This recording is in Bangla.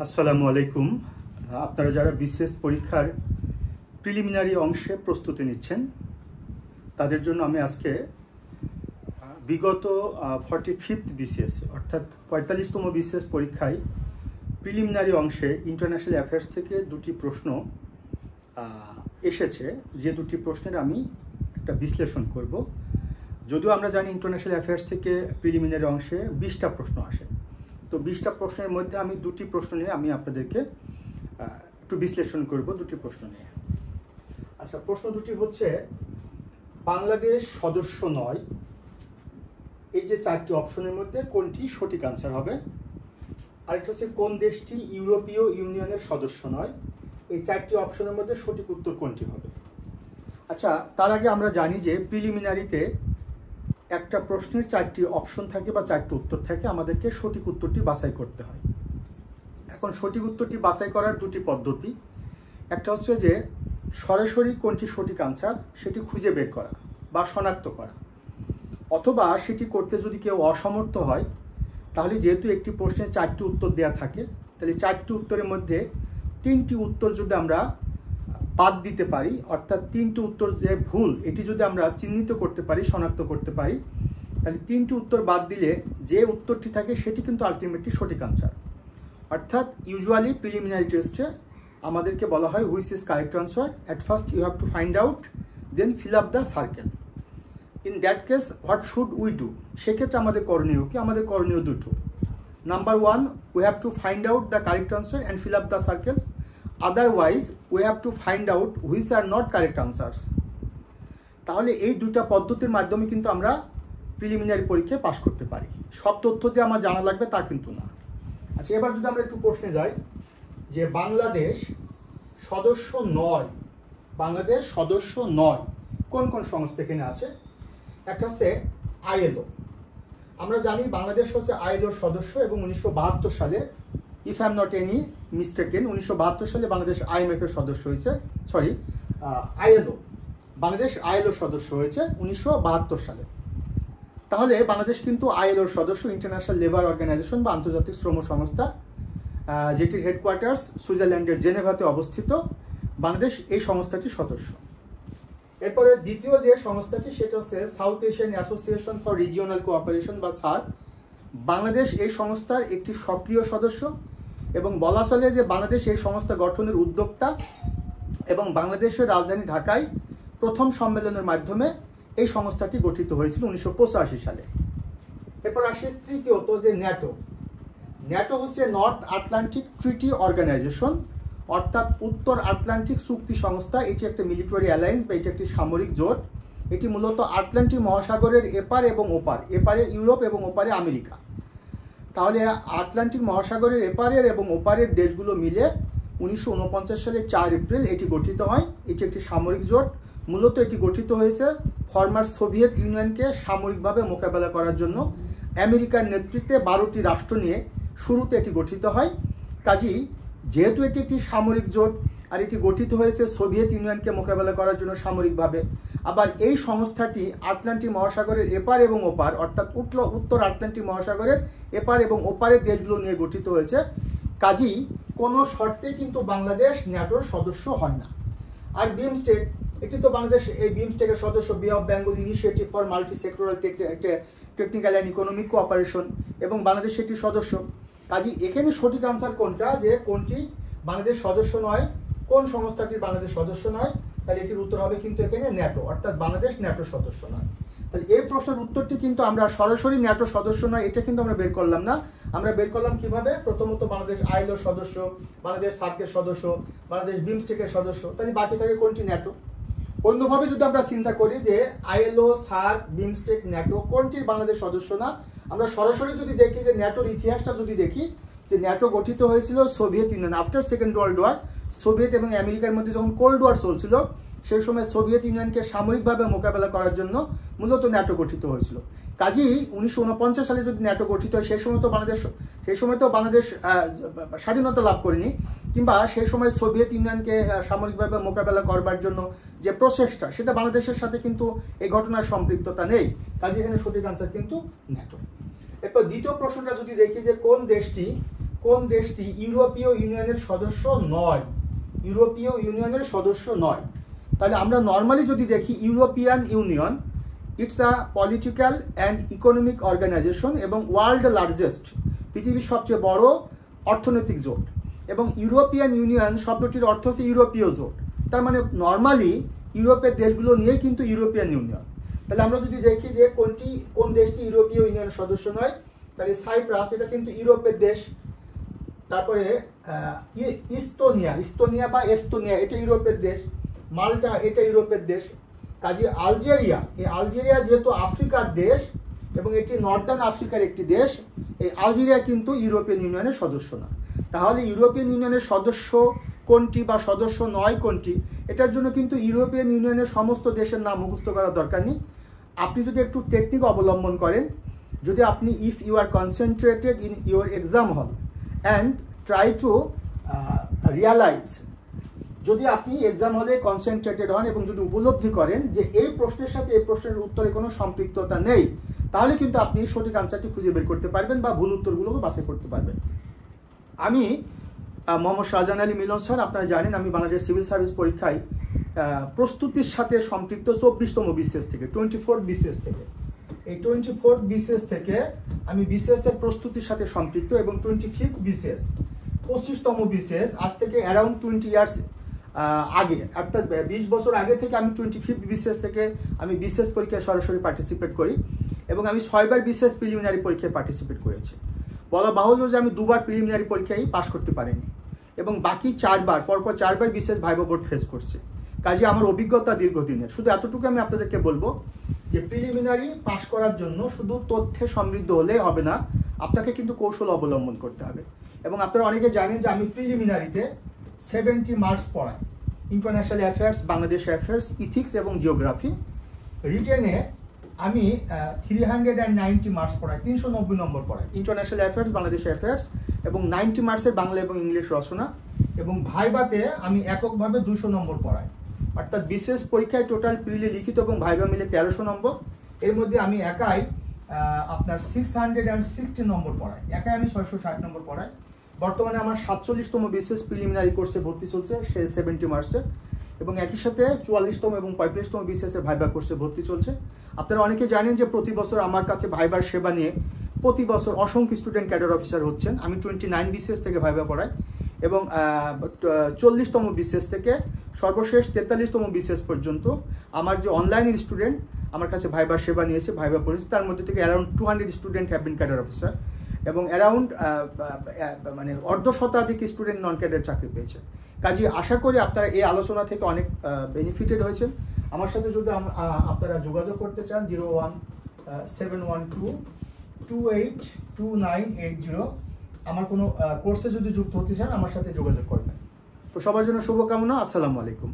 আসসালামু আলাইকুম। আপনারা যারা বিসিএস পরীক্ষার প্রিলিমিনারি অংশে প্রস্তুতি নিচ্ছেন তাদের জন্য আমি আজকে বিগত 45th বিসিএস অর্থাৎ 45তম বিসিএস পরীক্ষায় প্রিলিমিনারি অংশে ইন্টারন্যাশনাল অ্যাফেয়ার্স থেকে দুটি প্রশ্ন এসেছে, যে দুটি প্রশ্নের আমি একটা বিশ্লেষণ করব। যদিও আমরা জানি ইন্টারন্যাশনাল অ্যাফেয়ার্স থেকে প্রিলিমিনারি অংশে 20টা প্রশ্ন আসে, তো 20টা প্রশ্নের মধ্যে আমি দুটি প্রশ্ন নিয়ে আমি আপনাদেরকে একটু বিশ্লেষণ করব দুটি প্রশ্ন নিয়ে। আচ্ছা, প্রশ্ন দুটি হচ্ছে, বাংলাদেশ সদস্য নয়, এই যে চারটি অপশনের মধ্যে কোনটি সঠিক আনসার হবে। আরেকটা হচ্ছে, কোন দেশটি ইউরোপীয় ইউনিয়নের সদস্য নয়, এই চারটি অপশনের মধ্যে সঠিক উত্তর কোনটি হবে। আচ্ছা, তার আগে আমরা জানি যে প্রিলিমিনারিতে একটা প্রশ্নের চারটি অপশন থাকে বা চারটি উত্তর থাকে, আমাদেরকে সঠিক উত্তরটি বাছাই করতে হয়। এখন সঠিক উত্তরটি বাছাই করার দুটি পদ্ধতি, একটা হচ্ছে যে সরাসরি কোনটি সঠিক আনসার সেটি খুঁজে বের করা বা শনাক্ত করা, অথবা সেটি করতে যদি কেউ অসমর্থ হয় তাহলে যেহেতু একটি প্রশ্নের চারটি উত্তর দেওয়া থাকে, তাহলে চারটি উত্তরের মধ্যে তিনটি উত্তর যদি আমরা বাদ দিতে পারি, অর্থাৎ তিনটি উত্তর যে ভুল এটি যদি আমরা চিহ্নিত করতে পারি, শনাক্ত করতে পারি, তাহলে তিনটি উত্তর বাদ দিলে যে উত্তরটি থাকে সেটি কিন্তু আলটিমেটলি সঠিক আনসার। অর্থাৎ ইউজুয়ালি প্রিলিমিনারি টেস্টে আমাদেরকে বলা হয় which is correct answer, at first you have to find out, then fill up the circle. In that case what should we do, সেক্ষেত্রে আমাদের করণীয় কি? আমাদের করণীয় দুটো। Number one, we have to find out the correct answer and fill up the circle. Otherwise we have to find out which are not correct answers. তাহলে এই দুটা পদ্ধতির মাধ্যমে কিন্তু আমরা প্রিলিমিনারি পরীক্ষায় পাশ করতে পারি। সব তথ্য দিয়ে আমার জানা লাগবে তা কিন্তু না। আচ্ছা, এবার যদি আমরা একটু প্রশ্নে যাই যে বাংলাদেশ সদস্য নয়, বাংলাদেশ সদস্য নয় কোন কোন সংস্থা এখানে আছে। একটা হচ্ছে আইএলও। আমরা জানি বাংলাদেশ হচ্ছে আইএলওর সদস্য এবং 1972 সালে, if I am not any mistaken, 1972 সালে বাংলাদেশ আইএমএফের সদস্য হয়েছে, আইএলও, বাংলাদেশ আইএলওর সদস্য হয়েছে 1972 সালে। তাহলে বাংলাদেশ কিন্তু আইএলওর সদস্য, ইন্টারন্যাশনাল লেবার অর্গানাইজেশন বা আন্তর্জাতিক শ্রম সংস্থা, যেটির হেডকোয়ার্টার্স সুইজারল্যান্ডের জেনেভাতে অবস্থিত। বাংলাদেশ এই সংস্থাটির সদস্য। এরপরে দ্বিতীয় যে সংস্থাটি সেটা হচ্ছে south Asian association for regional cooperation বা সার্ক। বাংলাদেশ এই সংস্থার একটি সক্রিয় সদস্য এবং বলা চলে যে বাংলাদেশ এই সংস্থা গঠনের উদ্যোক্তা এবং বাংলাদেশের রাজধানী ঢাকায় প্রথম সম্মেলনের মাধ্যমে এই সংস্থাটি গঠিত হয়েছিল 1985 সালে। এরপর আসে তৃতীয়ত যে ন্যাটো। ন্যাটো হচ্ছে নর্থ আটলান্টিক ট্রিটি অর্গানাইজেশন, অর্থাৎ উত্তর আটলান্টিক চুক্তি সংস্থা। এটি একটা মিলিটারি অ্যালায়েন্স বা এটি একটি সামরিক জোট। এটি মূলত আটলান্টিক মহাসাগরের এপার এবং ওপার, এপারে ইউরোপ এবং ওপারে আমেরিকা। তাহলে আটলান্টিক মহাসাগরের এপারের এবং ওপারের দেশগুলো মিলে 1949 সালে 4 এপ্রিল এটি গঠিত হয়। এটি একটি সামরিক জোট। মূলত এটি গঠিত হয়েছে ফর্মার সোভিয়েত ইউনিয়নকে সামরিকভাবে মোকাবেলা করার জন্য। আমেরিকার নেতৃত্বে 12টি রাষ্ট্র নিয়ে শুরুতে এটি গঠিত হয়। কাজেই যেহেতু এটি একটি সামরিক জোট আর এটি গঠিত হয়েছে সোভিয়েত ইউনিয়নকে মোকাবেলা করার জন্য সামরিকভাবে, আবার এই সংস্থাটি আটলান্টিক মহাসাগরের এপার এবং ওপার, অর্থাৎ উত্তর আটলান্টিক মহাসাগরের এপার এবং ওপারের দেশগুলো নিয়ে গঠিত হয়েছে। কাজেই কোনো শর্তেই কিন্তু বাংলাদেশ ন্যাটোর সদস্য হয় না। আর বিমস্টেক, এটি তো বাংলাদেশ এই বিমস্টেকের সদস্য, বে of Bengal initiative for multi sectoral technical and economic cooperation, এবং বাংলাদেশ সেটির সদস্য। কাজেই এখানে সঠিক আনসার কোনটা, যে কোনটি বাংলাদেশ সদস্য নয়, কোন সংস্থাটির বাংলাদেশ সদস্য নয়, তাহলে এটির উত্তর হবে কিন্তু এখানে ন্যাটো, অর্থাৎ বাংলাদেশ ন্যাটো সদস্য নয়। তাহলে এই প্রশ্নের উত্তরটি কিন্তু আমরা সরাসরি ন্যাটো সদস্য নয় এটা কিন্তু আমরা বের করলাম না। আমরা বের করলাম কিভাবে? প্রথমত বাংলাদেশ আইএলওর সদস্য, বাংলাদেশ সার্কের সদস্য, বাংলাদেশ বিমস্টেকের সদস্য, তাহলে বাকি থাকে কোনটি ন্যাটো। অন্যভাবে যদি আমরা চিন্তা করি যে আইএলও, সার্ক, বিমস্টেক, ন্যাটো কোনটির বাংলাদেশ সদস্য না, আমরা সরাসরি যদি দেখি যে ন্যাটোর ইতিহাসটা যদি দেখি, যে ন্যাটো গঠিত হয়েছিল Soviet Union after second world war. Soviet এবং আমেরিকার মধ্যে যখন কোল্ড ওয়ার চলছিল সেই সময় সোভিয়েত ইউনিয়নকে সামরিকভাবে মোকাবেলা করার জন্য মূলত ন্যাটো গঠিত হয়েছিল। কাজেই 1949 সালে যদি ন্যাটো গঠিত হয়, সেই সময় তো বাংলাদেশ স্বাধীনতা লাভ করেনি, কিংবা সেই সময় সোভিয়েত ইউনিয়নকে সামরিকভাবে মোকাবেলা করবার জন্য যে প্রচেষ্টা, সেটা বাংলাদেশের সাথে কিন্তু এই ঘটনার সম্পৃক্ততা নেই। কাজে এখানে সঠিক আনসার কিন্তু ন্যাটো। এরপর দ্বিতীয় প্রশ্নটা যদি দেখি যে কোন দেশটি কোন দেশটি ইউরোপীয় ইউনিয়নের সদস্য নয়? ইউরোপীয় ইউনিয়নের সদস্য নয়। তাহলে আমরা নর্মালি যদি দেখি European Union, it's a political and economic organisation এবং ওয়ার্ল্ড লার্জেস্ট, পৃথিবীর সবচেয়ে বড় অর্থনৈতিক জোট। এবং ইউরোপিয়ান ইউনিয়ন শব্দটির অর্থ হচ্ছে ইউরোপীয় জোট। তার মানে নর্মালি ইউরোপের দেশগুলো নিয়েই কিন্তু ইউরোপিয়ান ইউনিয়ন। তাহলে আমরা যদি দেখি যে কোন দেশটি ইউরোপীয় ইউনিয়নের সদস্য নয়, তাহলে সাইপ্রাস, এটা কিন্তু ইউরোপের দেশ। তারপরে ইস্তোনিয়া বা এস্তোনিয়া, এটা ইউরোপের দেশ। মাল্টা, এটা ইউরোপের দেশ। কাজে আলজেরিয়া, এই আলজেরিয়া যেহেতু আফ্রিকার দেশ এবং এটি নর্দার্ন আফ্রিকার একটি দেশ, এই আলজেরিয়া কিন্তু ইউরোপিয়ান ইউনিয়নের সদস্য না। তাহলে ইউরোপিয়ান ইউনিয়নের সদস্য কোনটি বা সদস্য নয় কোনটি, এটার জন্য কিন্তু ইউরোপিয়ান ইউনিয়নের সমস্ত দেশের নাম মুখস্থ করার দরকার নেই। আপনি যদি একটু টেকনিক অবলম্বন করেন, যদি আপনি if you are concentrated in your exam hall and try to realise, যদি আপনি এক্সাম হলে কনসেন্ট্রেটেড হন এবং যদি উপলব্ধি করেন যে এই প্রশ্নের সাথে এই প্রশ্নের উত্তরে কোনো সম্পৃক্ততা নেই, তাহলে কিন্তু আপনি সঠিক আনসারটি খুঁজে বের করতে পারবেন বা ভুল উত্তরগুলোকে বাছাই করতে পারবেন। আমি মোহাম্মদ শাহজাহান আলী মিলন স্যার, আপনারা জানেন আমি বাংলাদেশ সিভিল সার্ভিস পরীক্ষায় প্রস্তুতির সাথে সম্পৃক্ত 24তম বিসিএস থেকে, 24th বিসিএস থেকে, এই 24th বিসিএস থেকে আমি বিসিএস এর প্রস্তুতির সাথে সম্পৃক্ত এবং 25th বিসিএস, 25তম বিসিএস, আজ থেকে অ্যারাউন্ড 20 ইয়ার্স আগে, অর্থাৎ 20 বছর আগে থেকে আমি 25th বিসিএস থেকে আমি বিসিএস পরীক্ষায় সরাসরি পার্টিসিপেট করি এবং আমি 6বার বিসিএস প্রিলিমিনারি পরীক্ষায় পার্টিসিপেট করেছি। বলা বাহুল্য যে আমি 2বার প্রিলিমিনারি পরীক্ষায় পাস করতে পারিনি এবং বাকি 4বার, পরপর 4বার বিসিএস ভাইভা বোর্ড ফেস করছে। কাজে আমার অভিজ্ঞতা দীর্ঘদিনের। শুধু এতটুকু আমি আপনাদেরকে বলবো যে প্রিলিমিনারি পাস করার জন্য শুধু তথ্যে সমৃদ্ধ হলে হবে না, আপনাকে কিন্তু কৌশল অবলম্বন করতে হবে। এবং আপনারা অনেকে জানেন যে আমি প্রিলিমিনারিতে 70 মার্কস পড়াই, international affairs, Bangladesh affairs, ethics এবং জিওগ্রাফি। রিটেনে আমি 390 মার্কস পড়াই, 390 নম্বর পড়াই, ইন্টারন্যাশনাল অ্যাফেয়ার্স, বাংলাদেশ অ্যাফেয়ার্স এবং 90 মার্কসের বাংলা এবং ইংলিশ রচনা। এবং ভাইভাতে আমি এককভাবে 200 নম্বর পড়াই। অর্থাৎ বিশেষ পরীক্ষায় টোটাল প্রিলি লিখিত এবং ভাইভা মিলে 1300 নম্বর। এর মধ্যে আমি একাই আপনার 660 নম্বর পড়াই, একাই আমি 660 নম্বর পড়াই। বর্তমানে আমার 47তম বিশেষ প্রিলিমিনারি কোর্সে ভর্তি চলছে, সে 70 মার্কসের, এবং একই সাথে 44তম এবং 35তম বিসিএস এর ভাইবা কোর্সে ভর্তি চলছে। আপনারা অনেকে জানেন যে প্রতি বছর আমার কাছে ভাইবার সেবা নিয়ে প্রতি বছর অসংখ্য স্টুডেন্ট ক্যাডার অফিসার হচ্ছেন। আমি 29 বিসিএস থেকে ভাইবা পড়াই এবং 40তম বিসিএস থেকে সর্বশেষ 43তম বিসিএস পর্যন্ত আমার যে অনলাইনের স্টুডেন্ট আমার কাছে ভাইবার সেবা নিয়েছে, ভাইবা পড়েছে, তার মধ্যে থেকে around 200 student have been cadre officer এবং অ্যারাউন্ড মানে অর্ধশতাধিক স্টুডেন্ট নন ক্যাডার চাকরি পেয়েছে। কাজে আশা করি আপনারা এই আলোচনা থেকে অনেক বেনিফিটেড হয়েছেন। আমার সাথে যদি আপনারা যোগাযোগ করতে চান 01712282980, আমার কোনো কোর্সে যদি যুক্ত হতে চান আমার সাথে যোগাযোগ করবেন। তো সবার জন্য শুভকামনা। আসসালামু আলাইকুম।